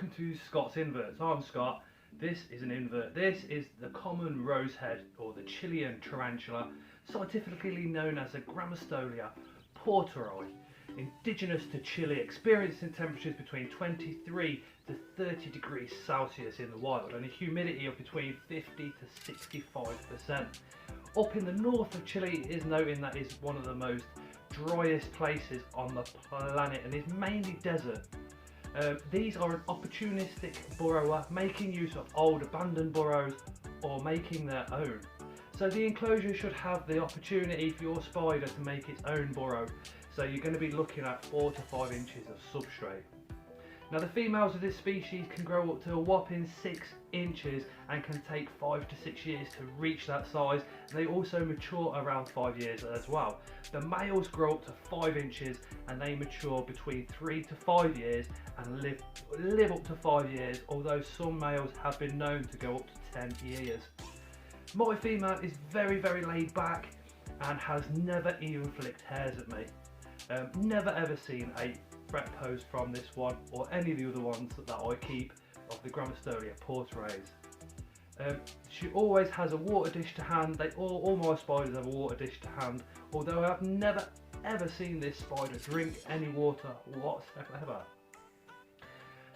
welcome to Scott's Inverts. I'm Scott. This is an invert. This is the common rosehead or the Chilean tarantula, scientifically known as a Grammostola porteri, indigenous to Chile, experiencing temperatures between 23 to 30 degrees Celsius in the wild and a humidity of between 50 to 65%. Up in the north of Chile, it is noting that it's one of the most driest places on the planet and is mainly desert. These are an opportunistic burrower, making use of old abandoned burrows or making their own. So the enclosure should have the opportunity for your spider to make its own burrow. So you're going to be looking at 4 to 5 inches of substrate. Now the females of this species can grow up to a whopping 6 inches and can take 5 to 6 years to reach that size. They also mature around 5 years as well. The males grow up to 5 inches and they mature between 3 to 5 years and live up to 5 years, although some males have been known to go up to 10 years. My female is very laid back and has never even flicked hairs at me. Never ever seen a threat pose from this one or any of the other ones that I keep of the Grammostola porteris. She always has a water dish to hand. All my spiders have a water dish to hand, although I've never ever seen this spider drink any water whatsoever.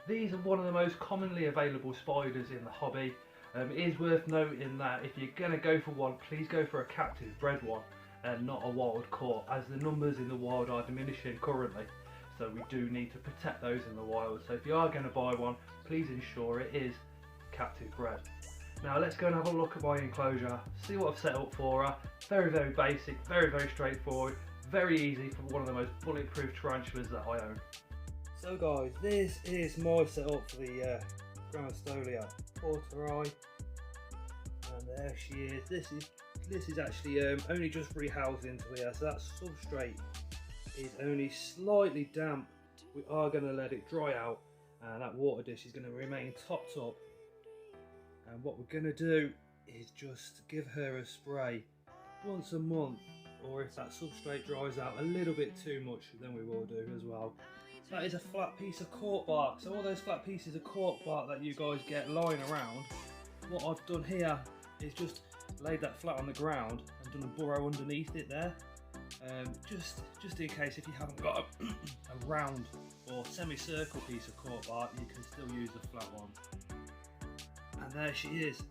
These are one of the most commonly available spiders in the hobby. It is worth noting that if you're going to go for one, please go for a captive bred one and not a wild caught, as the numbers in the wild are diminishing currently. So we do need to protect those in the wild. So if you are going to buy one, please ensure it is captive bred. Now let's go and have a look at my enclosure, see what I've set up for her. Very basic, very straightforward, very easy for one of the most bulletproof tarantulas that I own. So guys, this is my setup for the Grammostola porteri, and there she is. This is actually only just rehoused into here, so that substrate is only slightly damp. We are going to let it dry out and that water dish is going to remain topped up, and what we're going to do is just give her a spray once a month, or if that substrate dries out a little bit too much, then we will do as well. That is a flat piece of cork bark, so all those flat pieces of cork bark that you guys get lying around, what I've done here is just laid that flat on the ground and done a burrow underneath it there. Just in case if you haven't got a round or semicircle piece of cork bark, you can still use the flat one. And there she is.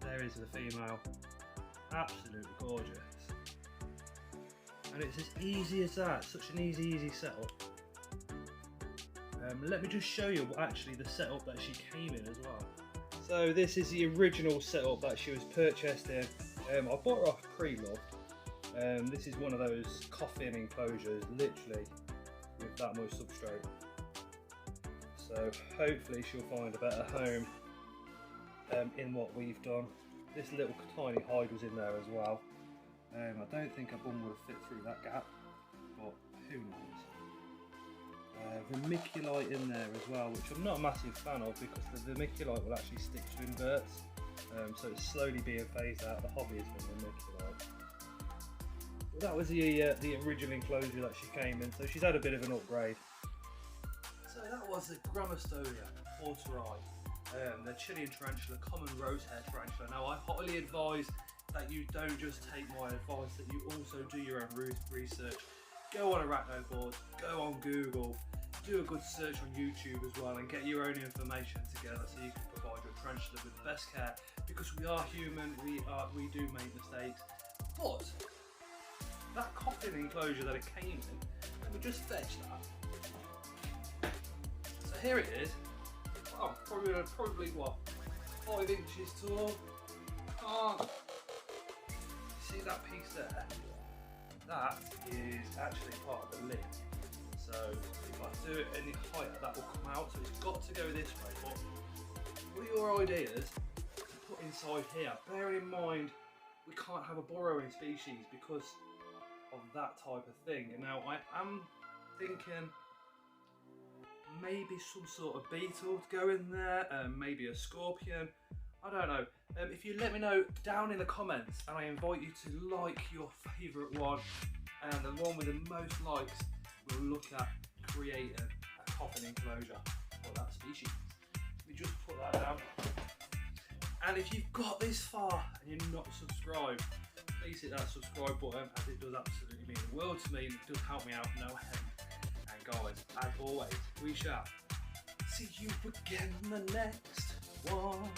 There is the female. Absolutely gorgeous. And it's as easy as that. Such an easy setup. Let me just show you actually the setup that she came in as well. So this is the original setup that she was purchased in. I bought her off pre-loved. This is one of those coffin enclosures, literally with that much substrate. So hopefully she'll find a better home in what we've done. This little tiny hide was in there as well. I don't think a bum would have fit through that gap, but who knows. Vermiculite in there as well, which I'm not a massive fan of because the vermiculite will actually stick to inverts. So it's slowly being phased out. The hobby is from vermiculite. That was the original enclosure that she came in, so she's had a bit of an upgrade. So that was the Grammostola porteri, the Chilean tarantula, common rosehair tarantula. Now I highly advise that you don't just take my advice, that you also do your own research. Go on arachno boards, go on Google, do a good search on YouTube as well, and get your own information together so you can provide your tarantula with the best care, because we are human, we do make mistakes. But that coffin enclosure that it came in, let me just fetch that. So here it is. Wow, probably what, 5 inches tall. See that piece there? That is actually part of the lid. So if I do it any higher, that will come out. So it's got to go this way. But what are your ideas to put inside here? Bearing in mind, we can't have a burrowing species because of that type of thing. And now I am thinking maybe some sort of beetle to go in there, maybe a scorpion. I don't know. If you let me know down in the comments, and I invite you to like your favourite one, and the one with the most likes, we'll look at creating a coffin enclosure for that species. And if you've got this far and you're not subscribed, please hit that subscribe button, as it does absolutely mean the world to me, and it does help me out no end. And guys, as always, we shall see you again in the next one.